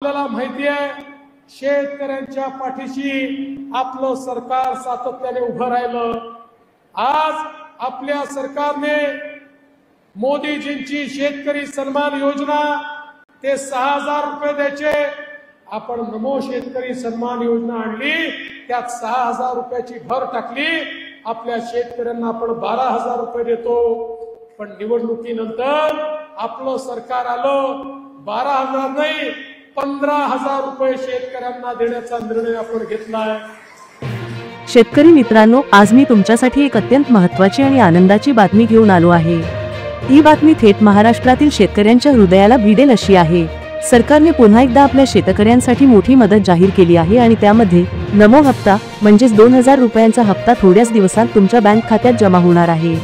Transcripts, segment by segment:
आपल्याला माहिती आहे शेतकऱ्यांच्या पाठीशी आपलं सरकार सातत्याने उभं राहिलं। आज आपल्या सरकारने मोदीजींची शेतकरी सन्मान योजना ते 6000 रुपये द्यायचे, आपण नमो शेतकरी सन्मान योजना आणली, त्यात 6000 रुपयाची भर टाकली, आपल्या शेतकऱ्यांना आपण 12000 रुपये देतो। पण निवडणुकीनंतर आपलं सरकार आलं, 12000 नाही 15000 रुपये शेतकऱ्यांना देण्याचा निर्णय आपण घेतलाय। शेतकरी मित्रांनो, आज मी तुमच्यासाठी एक अत्यंत महत्त्वाची आणि आनंदाची बातमी घेऊन आलो आहे। ही बातमी थेट महाराष्ट्रातील शेतकऱ्यांच्या हृदयाला भिडेल अशी आहे। सरकारने पुन्हा एकदा आपल्या शेतकऱ्यांसाठी मोठी मदत जाहीर केली आहे आणि त्यामध्ये नमो हप्ता म्हणजेच 2000 रुपयांचा हप्ता थोड्याच दिवसात तुमच्या बँक खात्यात जमा होणार आहे।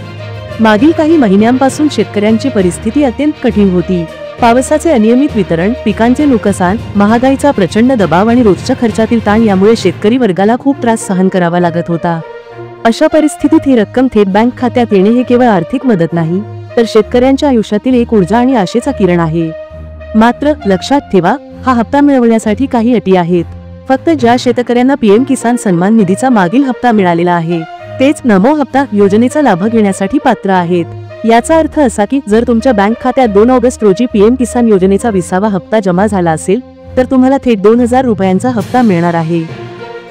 मागील काही महिन्यांपासून शेतकऱ्यांची परिस्थिती अत्यंत कठीण होती। पावसाचे अनियमित वितरण, पिकांचे नुकसान, महागाईचा प्रचंड दबाव आणि रोजच्या खर्चातील ताण यामुळे शेतकरी वर्गाला खूप त्रास सहन करावा लागत होता। अशा परिस्थितीत ही रक्कम थेट बँक खात्यात येणे हे केवळ आर्थिक मदत नाही, तर शेतकऱ्यांच्या आयुष्यातील एक ऊर्जा आणि आशेचा किरण आहे। मात्र लक्षात ठेवा, हा हप्ता मिळवण्यासाठी काही अटी आहेत। फक्त ज्या शेतकऱ्यांना पीएम किसान सन्मान निधीचा मागील हप्ता मिळालेला आहे तेच नमो हप्ता योजनेचा लाभ घेण्यासाठी पात्र आहेत। याचा अर्थ असा की जर तुमच्या बँक खात्यात 2 ऑगस्ट रोजी पीएम किसान योजनेचा 20वा हप्ता जमा झाला असेल तर तुम्हाला थेट 2000 रुपयांचा हप्ता मिळणार आहे।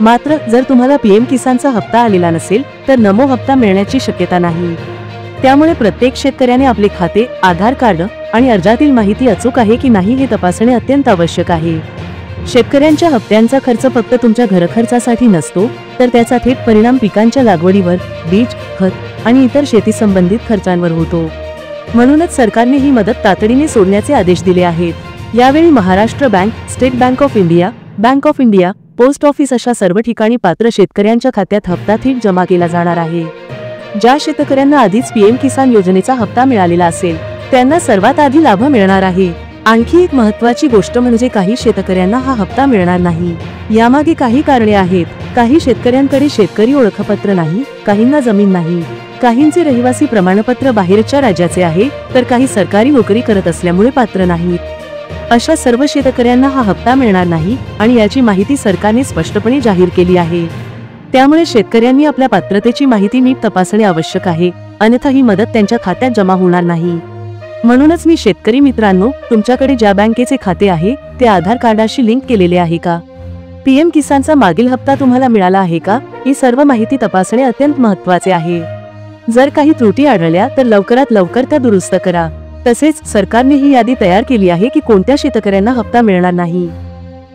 मात्र जर तुम्हाला पीएम किसानचा हप्ता आलेला नसेल तर नमो हप्ता मिळण्याची शक्यता नाही। त्यामुळे प्रत्येक शेतकऱ्याने आपले खाते, आधार कार्ड आणि अर्जातील माहिती अचूक आहे की नाही हे तपासणे अत्यंत आवश्यक आहे। शेतकऱ्यांच्या हप्त्यांचा खर्च फक्त तुमच्या घरखर्चासाठी नसतो, तर त्याचा थेट परिणाम पिकांच्या लागवडीवर, बीज, खत आणि इतर शेती संबंधित खर्चांवर होतो। म्हणूनच सरकारने ही मदत तातडीने सोडण्याचे आदेश दिले आहेत। यावेळी Maharashtra bank, state bank of India, post office अशा सर्व ठिकाणी पात्र शेतकऱ्यांच्या खात्यात हप्ता थेट जमा केला जाणार आहे। ज्या शेतकऱ्यांना आधीच पीएम किसान योजनेचा हप्ता मिळालेला असेल त्यांना सर्वात आधी लाभ मिळणार आहे। आणखी एक महत्त्वाची गोष्ट म्हणजे काही शेतकऱ्यांना हा हप्ता मिळणार नाही। यामागे काही कारणे आहेत। काही शेतकऱ्यांकडे शेतकरी ओळखपत्र नाही, काहींना जमीन नाही, काहींचे रहिवासी प्रमाणपत्र बाहेरच्या राज्याचे आहे, तर काही सरकारी नोकरी करत असल्यामुळे पात्र नाहीत। अशा सर्व शेतकऱ्यांना हा हप्ता मिळणार नाही आणि याची माहिती सरकारने स्पष्टपणे जाहीर केली आहे। त्यामुळे शेतकऱ्यांनी आपल्या पात्रतेची माहिती नीट तपासणे आवश्यक आहे, अन्यथा ही मदत त्यांच्या खात्यात जमा होणार नाही। म्हणूनच मी शेतकरी मित्रांनो, तुमच्याकडे ज्या बँकेचे खाते आहे ते आधार कार्डाशी लिंक केलेले आहे का? पीएम किसानचा मागील हप्ता तुम्हाला मिळाला आहे का? ही सर्व माहिती तपासणे अत्यंत महत्त्वाचे आहे। जर काही त्रुटी आढळल्या तर लवकरात लवकर त्या दुरुस्त करा। तसेच सरकारने ही यादी तयार केली आहे की कोणत्या शेतकऱ्यांना हप्ता मिळणार नाही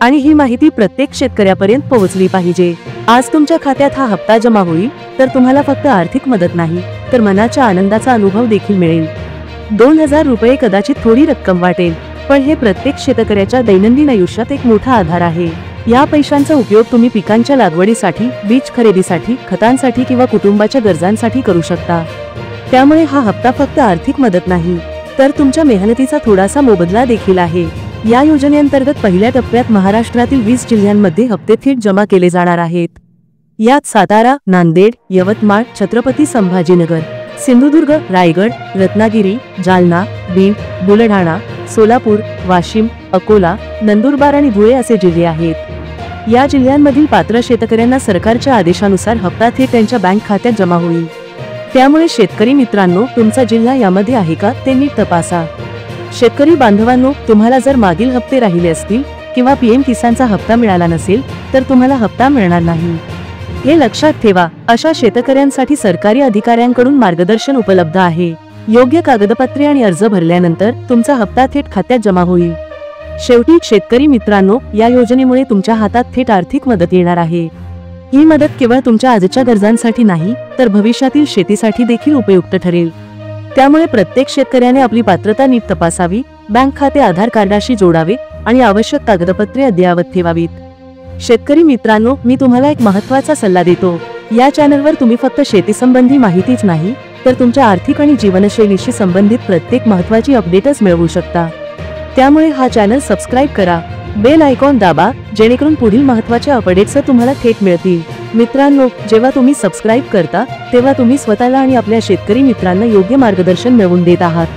आणि ही माहिती प्रत्येक शेतकऱ्यापर्यंत पोहोचली पाहिजे। आज तुमच्या खात्यात हा हप्ता जमा होईल तर तुम्हाला फक्त आर्थिक मदत नाही तर मनाच्या आनंदाचा अनुभव देखील मिळेल। 2000 रुपये कदाचित थोडी रक्कम वाटेल, पण हे प्रत्येक शेतकऱ्याच्या दैनंदिन आयुष्यात एक मोठा आधार आहे। या पैशांचा उपयोग तुम्ही पिकांच्या लागवडीसाठी, बीज खरेदीसाठी, खतांसाठी किंवा कुटुंबाच्या गरजांसाठी करू शकता। त्यामुळे हा हप्ता फक्त आर्थिक मदत नाही तर तुमच्या मेहनतीचा थोडासा मोबदला देखील आहे। या योजनेअंतर्गत पहिल्या टप्प्यात महाराष्ट्रातील 20 जिल्ह्यांमध्ये हप्ते थेट जमा केले जाणार आहेत। यात सातारा, नांदेड, यवतमाळ, छत्रपती संभाजीनगर, सिंधुदुर्ग, रायगड, रत्नागिरी, जालना, बीड, बुलढाणा, सोलापूर, वाशिम, अकोला, नंदुरबार आणि धुळे असे जिल्हे आहेत। या जिल्ह्यांमधील पात्र शेतकऱ्यांना सरकारच्या आदेशानुसार हप्ता थेट त्यांच्या बँक खात्यात जमा होईल। त्यामुळे शेतकरी मित्रांनो, तुमचा जिल्हा यामध्ये आहे का ते नीट तपासा। शेतकरी बांधवांनो, तुम्हाला जर मागील हप्ते राहिले असतील किंवा पीएम किसानचा हप्ता मिळाला नसेल तर तुम्हाला हप्ता मिळणार नाही। हे लक्षात ठेवा, अशा शेतकऱ्यांसाठी सरकारी अधिकाऱ्यांकडून मार्गदर्शन उपलब्ध आहे। योग्य कागदपत्रे आणि अर्ज भरल्यानंतर तुमचा हप्ता थेट खात्यात जमा होईल। शेवटी शेतकरी मित्रांनो, या योजनेमुळे तुमच्या हातात थेट आर्थिक मदत येणार आहे। ही मदत केवळ तुमच्या आजच्या गरजांसाठी नाही तर भविष्यातील शेतीसाठी देखील उपयुक्त ठरेल। त्यामुळे प्रत्येक शेतकऱ्याने आपली पात्रता नीट तपासावी, बँक खाते आधार कार्डाशी जोडावे आणि आवश्यक कागदपत्रे अद्ययावत ठेवावीत। शेतकरी मित्रांनो, मी तुम्हाला एक महत्त्वाचा सल्ला देतो। या चॅनलवर तुम्ही फक्त शेती संबंधी माहितीच नाही तर तुमच्या आर्थिक आणि जीवनशैलीशी संबंधित प्रत्येक महत्त्वाची अपडेट्स मिळवू शकता। त्यामुळे हा चॅनल सबस्क्राइब करा, बेल आयकॉन दाबा, जेणेकरून पुढील महत्त्वाच्या अपडेट्स तुम्हाला थेट मिळतील। मित्रांनो, जेव्हा तुम्ही सबस्क्राइब करता तेव्हा तुम्ही स्वतःला आणि आपल्या शेतकरी मित्रांना योग्य मार्गदर्शन मिळवून देत आहात।